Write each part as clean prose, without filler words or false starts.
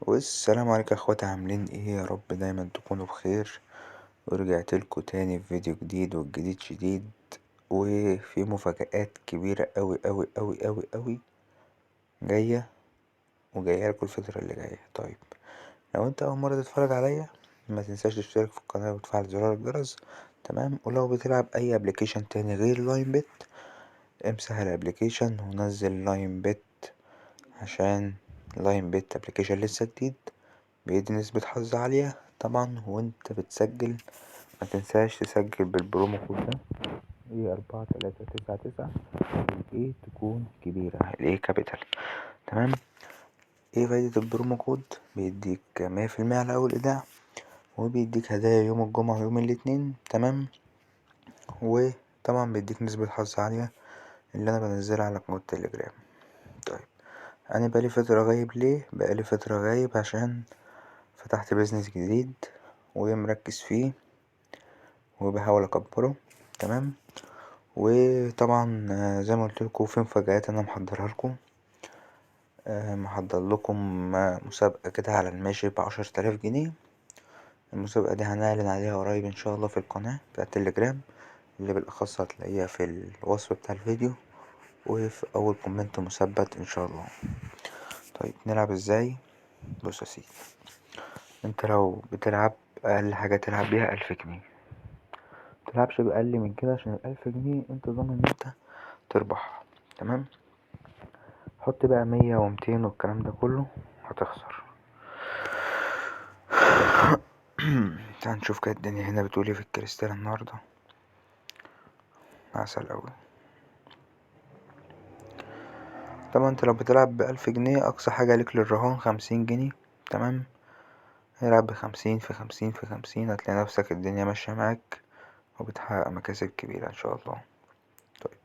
والسلام عليكم يا اخواتي، عاملين ايه؟ يا رب دايما تكونوا بخير. ورجعت لكم تاني في فيديو جديد، والجديد شديد. وفي مفاجآت كبيرة اوي اوي اوي اوي اوي جاية، وجاية لكم الفترة اللي جاية. طيب، لو انت اول مرة تتفرج عليا ما تنساش تشترك في القناة وتفعل زرار الجرس. تمام. ولو بتلعب اي ابلكيشن تاني غير لاين بيت، امسح الابلكيشن ونزل لاين بيت، عشان لاين بيت ابلكيشن لسه جديد، بيدي نسبة حظ عالية طبعا. وانت بتسجل ما تنساش تسجل بالبرومو كود ده، ايه 4399. الايه تكون كبيرة، الايه كابيتال. تمام. ايه فايدة البرومو كود؟ بيديك 100% على اول ايداع، وبيديك هدايا يوم الجمعة ويوم الاثنين. تمام. وطبعا بيديك نسبة حظ عالية اللي انا بنزلها على قناة التليجرام. طيب، انا بقالي فترة غايب. ليه بقالي فترة غايب؟ عشان فتحت بيزنس جديد ومركز فيه وبحاول اكبره. تمام. وطبعا زي ما قلتلكوا في مفاجآت انا محضرها لكم. محضر لكم مسابقة كده على الماشي ب10,000 جنيه. المسابقة دي هنعلن عليها قريب ان شاء الله في القناة بتاعة التليجرام، اللي بالاخص هتلاقيها في الوصف بتاع الفيديو وفي اول كومنت مثبت ان شاء الله. طيب، نلعب ازاي؟ بص يا سيدي، انت لو بتلعب اقل حاجة تلعب بيها 1000 جنيه. متلعبش بأقل من كده، عشان ال1000 جنيه انت ضامن ان انت تربح. تمام. حط بقى 100 و200 والكلام ده كله هتخسر. تعال نشوف كده الدنيا هنا بتقول ايه في الكريستال النهارده. عسل اوي. طبعا انت لو بتلعب ب1000 جنيه، اقصى حاجة ليك للرهان 50 جنيه. تمام. العب ب50 في 50 في 50، هتلاقي نفسك الدنيا ماشية معاك وبتحقق مكاسب كبيرة ان شاء الله. طيب،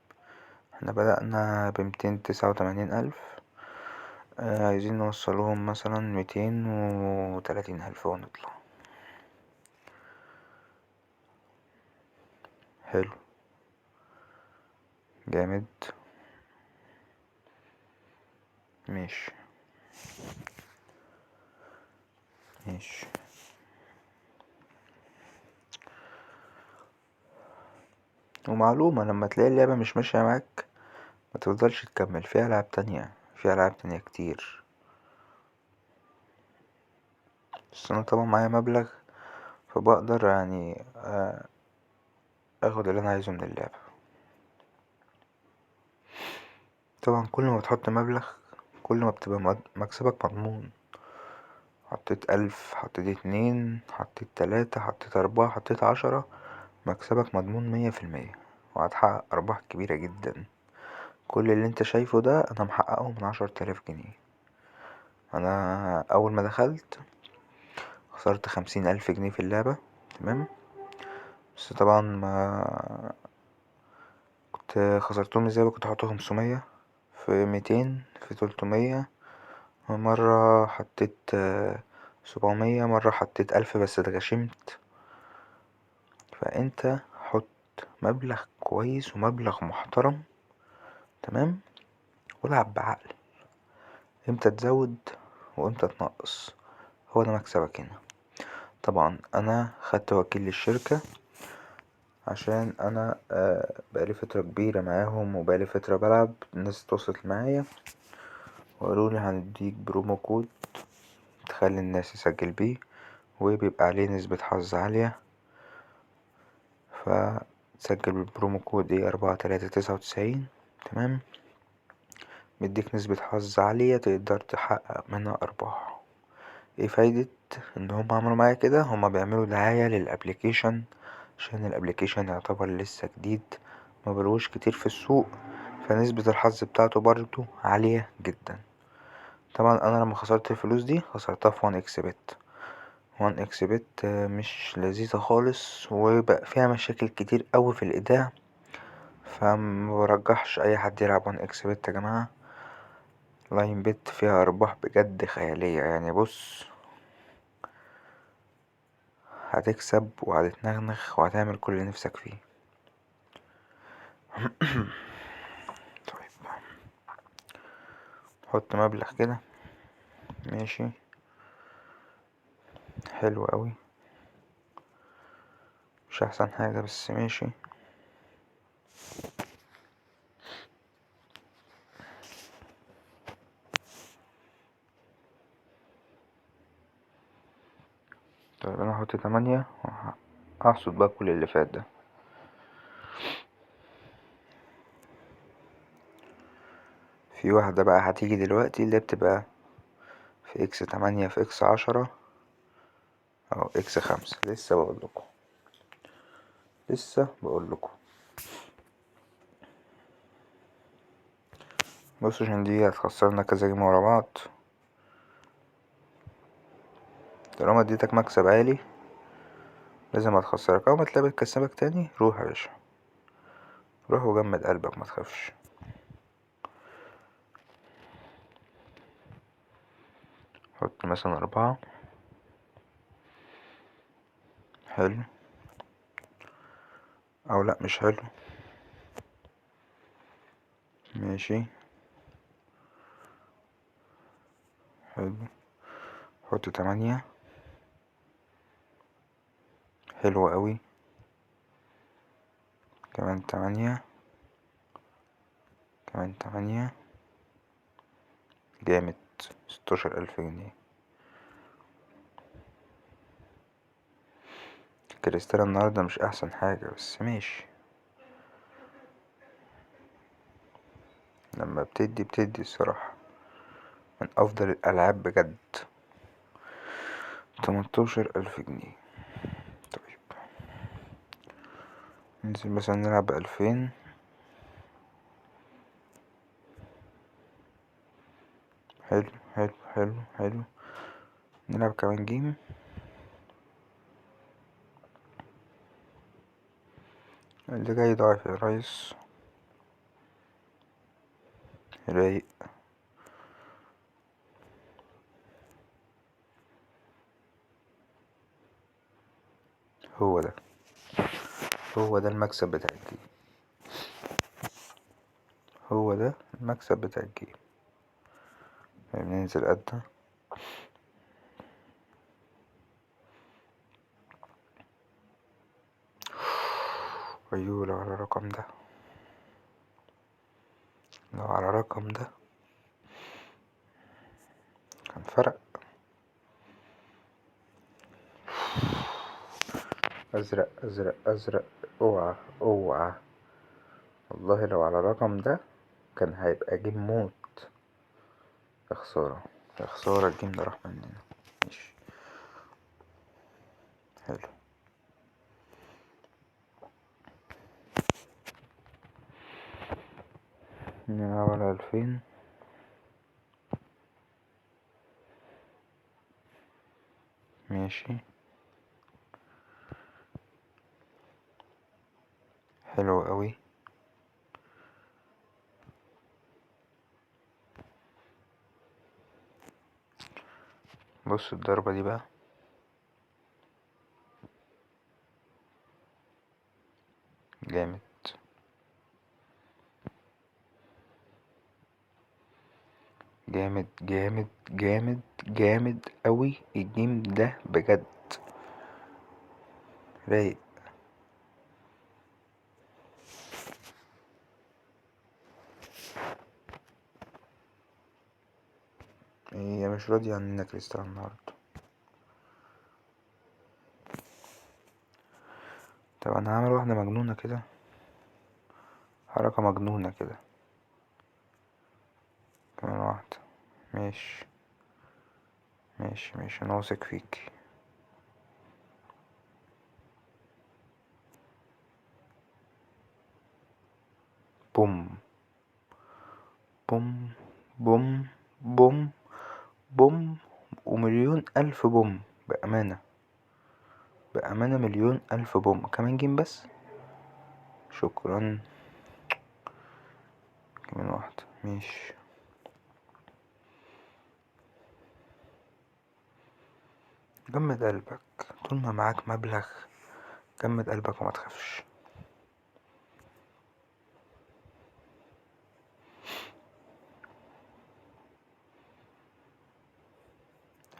احنا بدأنا ب289,000. عايزين نوصلهم مثلا 230,000 ونطلع. حلو. جامد. ماشي. ماشي. ومعلومة، لما تلاقي اللعبة مش ماشية معاك ما تفضلش تكمل. في ألعاب تانية، في ألعاب تانية كتير. بس أنا طبعا معايا مبلغ، فبقدر يعني اخد اللي انا عايزه من اللعبة. طبعا كل ما بتحط مبلغ كل ما بتبقى مكسبك مضمون. حطيت 1000، حطيت 2، حطيت 3، حطيت 4، حطيت 10، مكسبك مضمون 100%، وهتحقق ارباح كبيرة جدا. كل اللي انت شايفه ده انا محققه من 10,000 جنيه. انا اول ما دخلت خسرت 50,000 جنيه في اللعبة. تمام. بس طبعا ما كنت خسرتهم ازاي؟ كنت احط 500 في 200 في 300، مرة حطيت 700، مرة حطيت 1000 بس اتغشمت. فانت حط مبلغ كويس ومبلغ محترم. تمام. والعب بعقل، امتى تزود وامتى تنقص، هو ده مكسبك هنا. طبعا انا خدت وكيل للشركة، عشان انا بقالي فترة كبيرة معاهم وبقالي فترة بلعب. الناس اتواصلت معايا وقالولي هنديك برومو كود تخلي الناس يسجل بيه، وبيبقى عليه نسبة حظ عالية. فتسجل بالبرومو كود ايه 4399. تمام. بيديك نسبة حظ عالية تقدر تحقق منها ارباح. ايه فايدة ان هم عملوا معايا كده؟ هم بيعملوا دعاية للابليكيشن، عشان الابليكيشن يعتبر لسه جديد، ما بلوش كتير في السوق، فنسبة الحظ بتاعته برضو عالية جدا. طبعا انا لما خسرت الفلوس دي خسرتها في 1 اكس بت. 1 اكس بت مش لذيذة خالص، وبقى فيها مشاكل كتير اوي في الايداع. فما برجحش اي حد يلعب 1 اكس بت يا جماعة. لاين بت فيها ارباح بجد خيالية. يعني بص، هتكسب وهتتنغنغ وهتعمل كل اللي نفسك فيه. طيب، حط مبلغ كده. ماشي. حلو قوي، مش احسن حاجة بس ماشي. طيب انا هحط 8 وهحصد بقى كل اللي فات ده. في واحدة بقى هتيجي دلوقتي اللي بتبقى في اكس 8 في اكس 10 او اكس 5. لسه بقولكم بصوا، عشان دي هتخسرنا كذا جيم ورا بعض. طالما اديتك مكسب عالي لازم هتخسرك. اول ما تلاقي بتكسبك تاني روح يا باشا، روح وجمد قلبك، ما تخافش. حط مثلا 4. حلو، او لا مش حلو، ماشي حلو. حط 8. حلو قوي، كمان 8، كمان 8. جامد، 16,000 جنيه. كريستال النهاردة مش احسن حاجة بس ماشي. لما بتدي الصراحة من افضل الالعاب بجد. 18,000 جنيه. طيب ننزل مثلا نلعب ب2000. حلو حلو حلو حلو. نلعب كمان جيم. اللي جاي ضعيف يا ريس، رايق. هو ده، هو ده المكسب بتاع الجيم، هو ده المكسب بتاع الجيم. ننزل قدها. ايوه، لو على الرقم ده، لو على الرقم ده كان فرق. ازرق ازرق ازرق، اوعى اوعى، والله لو على الرقم ده كان هيبقى جيم موت. يا خسارة، يا خسارة، الجيم ده راح مننا. ماشي حلو. نلعب على 2000. ماشي حلو قوي. بص الضربة دي بقى، جامد جامد جامد جامد جامد قوي الجيم ده بجد، رايق. هي مش راضية عننا كريستال النهاردة. طب انا هعمل واحدة مجنونة كده، حركة مجنونة كده. كمان واحدة. ماشي ماشي ماشي، انا واثق فيك. بوم بوم بوم بوم بوم، ومليون الف بوم. بأمانة، بأمانة مليون الف بوم. كمان جيم بس، شكرا. كمان واحدة ماشي. جمد قلبك، طول ما معاك مبلغ جمد قلبك وما تخافش.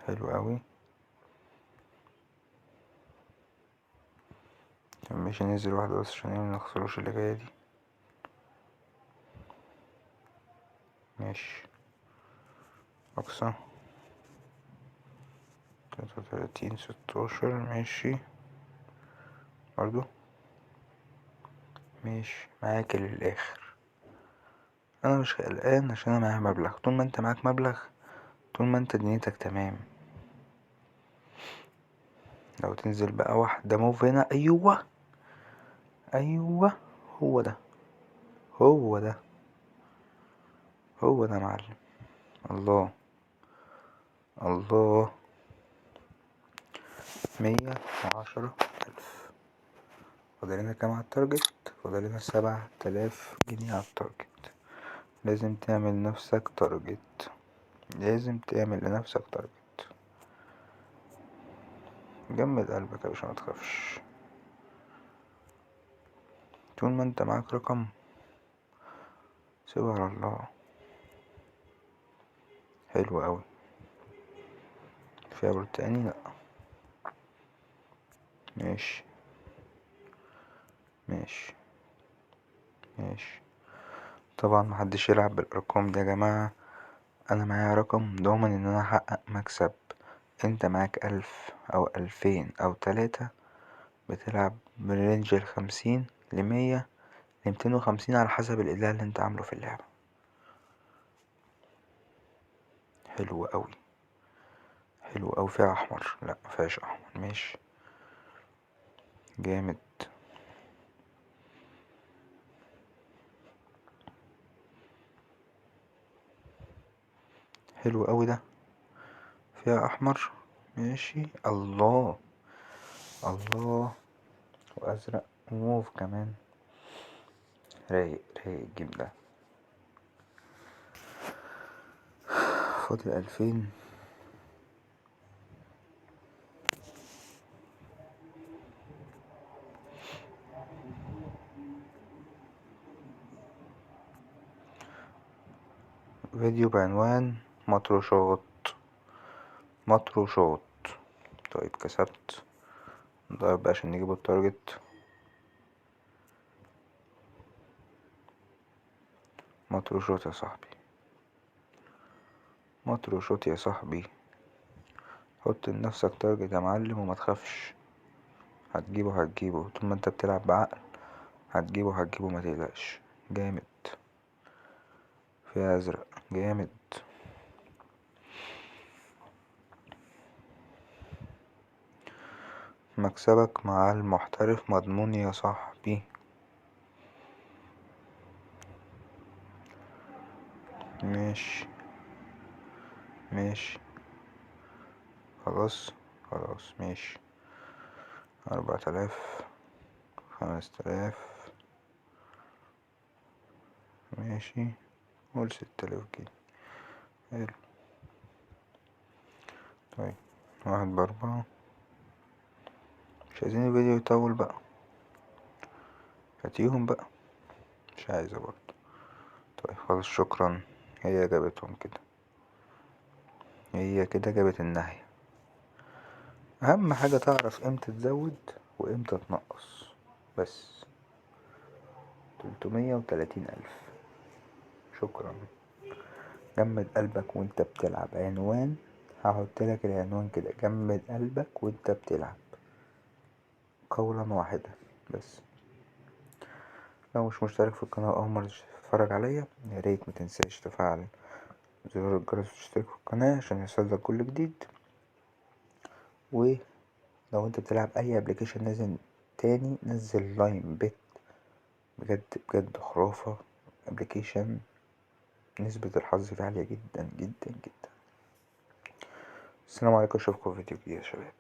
حلو قوي. ماشي ننزل واحدة بس عشان منخسروش اللي جاية دي. ماشي أقصى 33 16 ماشي برضو ماشي معاك للآخر. أنا مش قلقان عشان أنا معايا مبلغ. طول ما انت معاك مبلغ طول ما انت دنيتك تمام. لو تنزل بقى واحدة موف هنا. أيوه أيوه هو ده هو ده هو ده معلم. الله الله 110,000. فاضلنا كام على التارجت؟ فاضلنا 7,000 جنيه على التارجت. لازم تعمل نفسك تارجت. لازم تعمل لنفسك تارجت. جمد قلبك يا باشا متخافش. طول ما انت معاك رقم سيبها على الله. حلو اوي. فيها برتقاني لأ. ماشي ماشي ماشي. طبعا محدش يلعب بالارقام دي يا جماعة. انا معايا رقم ضامن ان انا احقق مكسب. انت معاك 1000 او 2000 او 3 بتلعب من رينج ال50 ل100 ل250 على حسب الاداء اللي انت عامله في اللعبة. حلو اوي حلو اوي. فيها احمر؟ لا مفيهاش احمر. ماشي جامد. حلو اوي ده. فيها احمر. ماشي. الله الله. وازرق وموف كمان. رايق رايق الجيم ده. فاضل 2000. فيديو بعنوان مطروشات. مطروشات. طيب كسبت. نضرب بقى عشان نجيب التارجت. مطروشات يا صاحبي. مطروشات يا صاحبي. حط لنفسك تارجت يا معلم وما تخافش. هتجيبه هتجيبه طول ما انت بتلعب بعقل. هتجيبه هتجيبه ما تقلقش. جامد. فيها ازرق. جامد. مكسبك مع المحترف مضمون يا صاحبي. ماشي ماشي. خلاص خلاص ماشي. 4000 5000 ماشي. قول 6000 جنيه. حلو. طيب 1 ب4. مش عايزين الفيديو يطول بقى. هاتيهم بقى. مش عايزة برضه. طيب خلاص شكرا. هي جابتهم كده. هي كده جابت النهاية. اهم حاجة تعرف امتى تزود وامتى تنقص بس. 330,000. شكرا. جمد قلبك وانت بتلعب. عنوان هحطلك العنوان كده. جمد قلبك وانت بتلعب. قولا واحدا بس. لو مش مشترك في القناة أول مرة تتفرج عليا ياريت متنساش تفعل زرار الجرس وتشترك في القناة عشان يوصلك كل جديد. ولو انت بتلعب اي ابلكيشن نازل تاني نزل لاين بيت. بجد بجد خرافة. ابلكيشن نسبة الحظ فيه عالية جدا جدا جدا. السلام عليكم اشوفكم في فيديو جديد يا شباب.